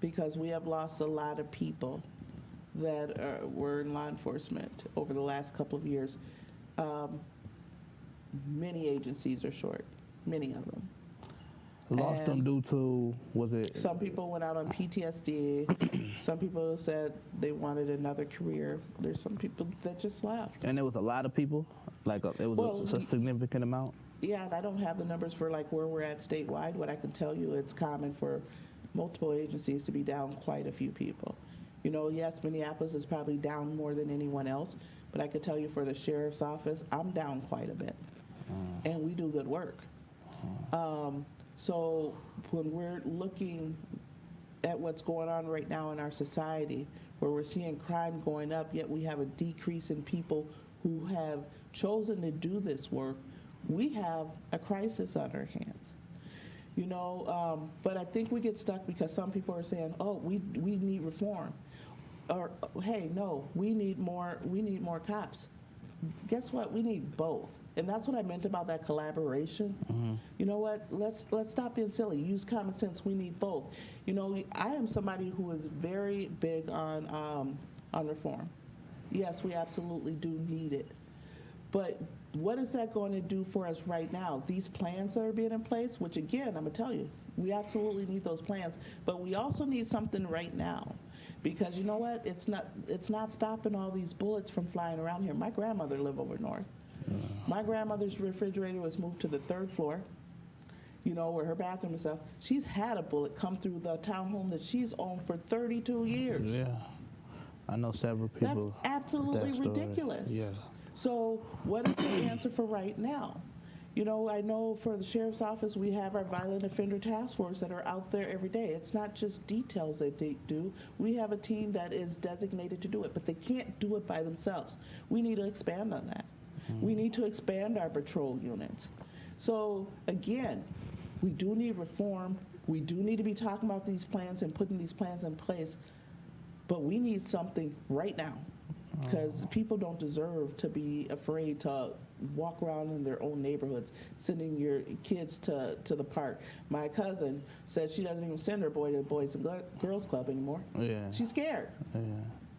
because we have lost a lot of people that were in law enforcement over the last couple of years. Many agencies are short, many of them. Lost them due to, was it? Some people went out on PTSD. Some people said they wanted another career. There's some people that just left. And there was a lot of people? Like, it was a significant amount? Yeah, and I don't have the numbers for like where we're at statewide. What I can tell you, it's common for multiple agencies to be down quite a few people. You know, yes, Minneapolis is probably down more than anyone else, but I could tell you for the sheriff's office, I'm down quite a bit. And we do good work. So when we're looking at what's going on right now in our society, where we're seeing crime going up, yet we have a decrease in people who have chosen to do this work, we have a crisis on our hands. You know, but I think we get stuck because some people are saying, oh, we need reform. Or, hey, no, we need more cops. Guess what? We need both. And that's what I meant about that collaboration. You know what? Let's stop being silly. Use common sense. We need both. You know, I am somebody who is very big on reform. Yes, we absolutely do need it. But what is that going to do for us right now? These plans that are being in place, which again, I'm going to tell you, we absolutely need those plans. But we also need something right now. Because you know what? It's not stopping all these bullets from flying around here. My grandmother lived over north. My grandmother's refrigerator was moved to the 3rd floor, you know, where her bathroom and stuff. She's had a bullet come through the townhome that she's owned for 32 years. Yeah. I know several people. That's absolutely ridiculous. Yeah. So what is the answer for right now? You know, I know for the sheriff's office, we have our violent offender task force that are out there every day. It's not just details that they do. We have a team that is designated to do it, but they can't do it by themselves. We need to expand on that. We need to expand our patrol units. So again, we do need reform. We do need to be talking about these plans and putting these plans in place, but we need something right now because people don't deserve to be afraid to walk around in their own neighborhoods, sending your kids to the park. My cousin says she doesn't even send her boy to the Boys and Girls Club anymore. Yeah. She's scared. Yeah.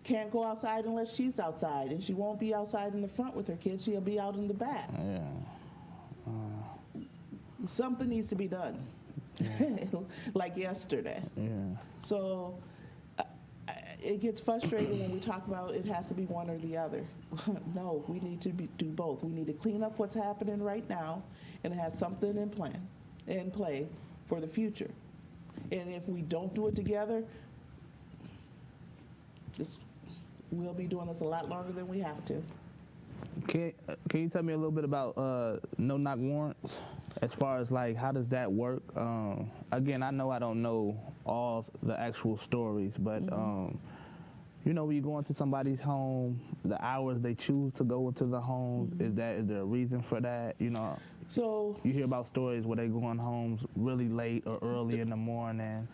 Can't go outside unless she's outside, and she won't be outside in the front with her kids. She'll be out in the back. Yeah. Something needs to be done, like yesterday. Yeah. So it gets frustrating when we talk about it has to be one or the other. No, we need to do both. We need to clean up what's happening right now and have something in play for the future. And if we don't do it together, we'll be doing this a lot longer than we have to. Can you tell me a little bit about no-knock warrants? As far as like, how does that work? Again, I know I don't know all the actual stories, but you know, when you go into somebody's home, the hours they choose to go into the home, is there a reason for that? You know, so you hear about stories where they go in homes really late or early in the morning.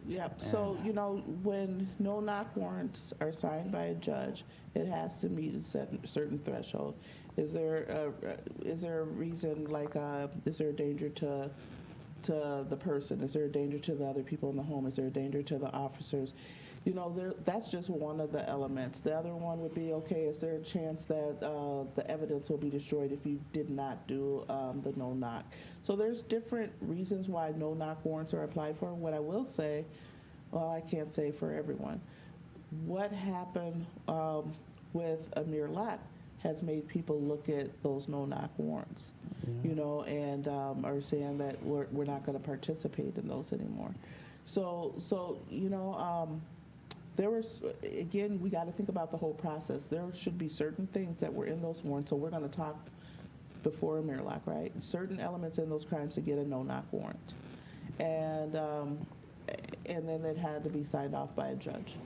Yeah, so, you know, when no-knock warrants are signed by a judge, it has to meet a certain threshold. Is there a reason, like, is there a danger to the person? Is there a danger to the other people in the home? Is there a danger to the officers? You know, that's just one of the elements. The other one would be, okay, is there a chance that the evidence will be destroyed if you did not do the no-knock? So there's different reasons why no-knock warrants are applied for. What I will say, well, I can't say for everyone. What happened with Amir Lott has made people look at those no-knock warrants, you know, and are saying that we're not going to participate in those anymore. So you know, there was, again, we got to think about the whole process. There should be certain things that were in those warrants, so we're going to talk before a mirror lock, right? Certain elements in those crimes to get a no-knock warrant. And then it had to be signed off by a judge.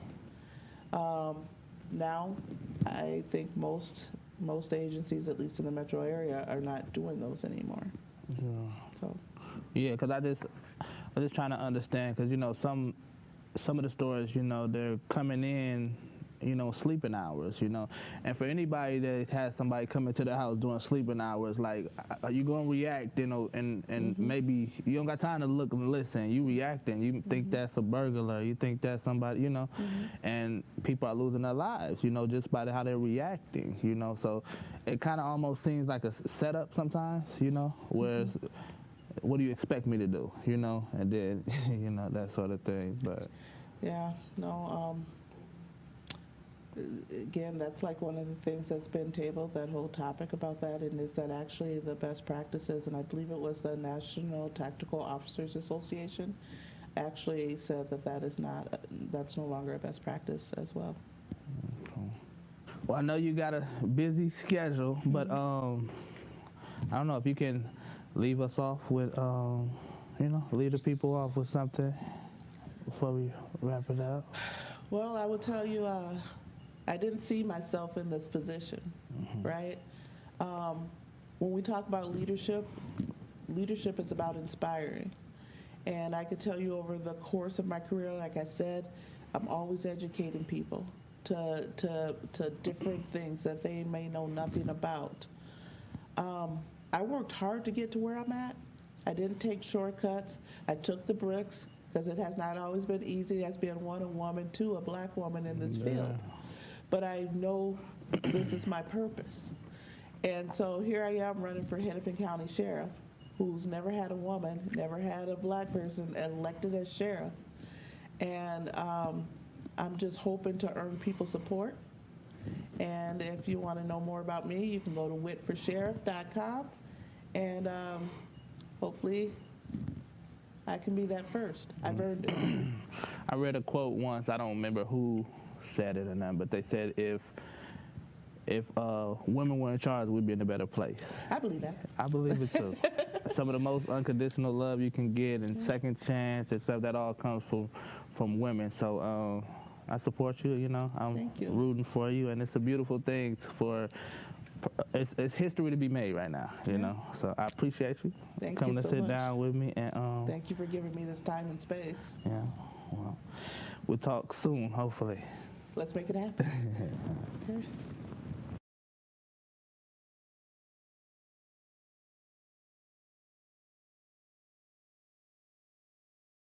Now, I think most agencies, at least in the metro area, are not doing those anymore. Yeah. So. Yeah, because I'm just trying to understand, because, you know, some of the stories, you know, they're coming in, you know, sleeping hours, you know. And for anybody that has somebody come into the house during sleeping hours, like, are you going to react, you know, and maybe you don't got time to look and listen. You reacting. You think that's a burglar. You think that's somebody, you know. And people are losing their lives, you know, just by how they're reacting, you know. So it kind of almost seems like a setup sometimes, you know, whereas what do you expect me to do, you know, and then, you know, that sort of thing, but. Yeah, no, again, that's like one of the things that's been tabled, that whole topic about that, and is that actually the best practices, and I believe it was the National Tactical Officers Association actually said that that's no longer a best practice as well. Okay. Well, I know you got a busy schedule, but I don't know if you can leave us off with, you know, leave the people off with something before we wrap it up. Well, I will tell you, I didn't see myself in this position, right? When we talk about leadership, leadership is about inspiring. And I could tell you over the course of my career, like I said, I'm always educating people to different things that they may know nothing about. I worked hard to get to where I'm at. I didn't take shortcuts. I took the bricks, because it has not always been easy as being one, a woman, two, a black woman in this field. But I know this is my purpose. And so here I am running for Hennepin County Sheriff, who's never had a woman, never had a black person elected as sheriff. And I'm just hoping to earn people's support. And if you want to know more about me, you can go to wittforsheriff.com, and hopefully I can be that first. I've earned it. I read a quote once, I don't remember who said it or not, but they said if women were in charge, we'd be in a better place. I believe that. I believe it too. Some of the most unconditional love you can get, and second chance and stuff, that all comes from women. So I support you, you know. I'm rooting for you, and it's a beautiful thing it's history to be made right now, you know. So I appreciate you coming to sit down with me. And thank you for giving me this time and space. Yeah, well, we'll talk soon, hopefully. Let's make it happen. Okay.